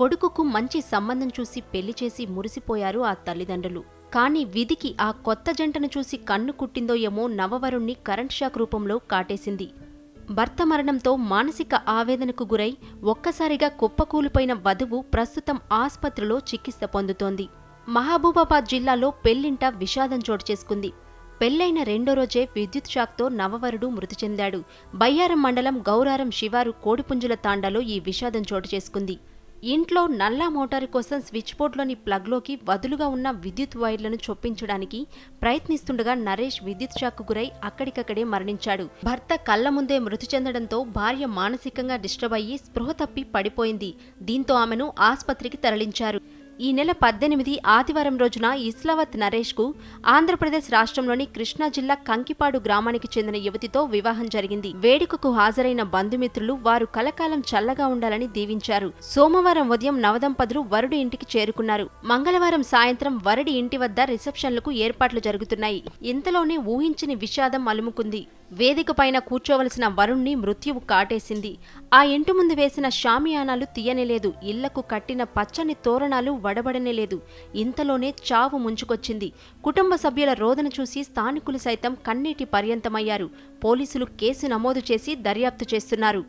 కొడుకుకు మంచి సంబంధం చూసి పెళ్లి చేసి మురిసిపోయారు ఆ తల్లిదండ్రులు. కానీ విధికి ఆ కొత్త జంటను చూసి కన్ను కుట్టిందో ఏమో నవవరుణ్ణి కరెంట్ షాక్ రూపంలో కాటేసింది. భర్త మరణంతో మానసిక ఆవేదనకు గురై ఒక్కసారిగా కుప్పకూలిపోయిన వధువు ప్రస్తుతం ఆస్పత్రిలో చికిత్స పొందుతోంది. మహబూబాబాద్ జిల్లాలో పెళ్లింట విషాదం చోటు చేసుకుంది. పెళ్లైన రెండో రోజే విద్యుత్ షాక్తో నవవరుడు మృతి చెందాడు. బయ్యారం మండలం గౌరారం శివారు కోడిపుంజుల తాండాలో ఈ విషాదం చోటు చేసుకుంది. ఇంట్లో నల్లా మోటారు కోసం స్విచ్ బోర్డులోని ప్లగ్లోకి వదులుగా ఉన్న విద్యుత్ వైర్లను చొప్పించడానికి ప్రయత్నిస్తుండగా నరేష్ విద్యుత్ షాక్కు గురై అక్కడికక్కడే మరణించాడు. భర్త కళ్ల ముందే మృతి చెందడంతో భార్య మానసికంగా డిస్టర్బ్ అయ్యి స్పృహ తప్పి పడిపోయింది. దీంతో ఆమెను ఆస్పత్రికి తరలించారు. ఈ నెల 18 ఆదివారం రోజున ఇస్లావత్ నరేష్కు ఆంధ్రప్రదేశ్ రాష్ట్రంలోని కృష్ణా జిల్లా కంకిపాడు గ్రామానికి చెందిన యువతితో వివాహం జరిగింది. వేడుకకు హాజరైన బంధుమిత్రులు వారు కలకాలం చల్లగా ఉండాలని దీవించారు. సోమవారం ఉదయం నవదంపతులు వరుడి ఇంటికి చేరుకున్నారు. మంగళవారం సాయంత్రం వరుడి ఇంటి వద్ద రిసెప్షన్లకు ఏర్పాట్లు జరుగుతున్నాయి. ఇంతలోనే ఊహించని విషాదం అలుముకుంది. వేదిక పైన కూర్చోవలసిన వరుణ్ణి మృత్యువు కాటేసింది. ఆ ఇంటి ముందు వేసిన షామియానాలు తీయనేలేదు. ఇళ్లకు కట్టిన పచ్చని తోరణాలు వడబడనేలేదు. ఇంతలోనే చావు ముంచుకొచ్చింది. కుటుంబ సభ్యుల రోదన చూసి స్థానికులు సైతం కన్నీటి పర్యంతమయ్యారు. పోలీసులు కేసు నమోదు చేసి దర్యాప్తు చేస్తున్నారు.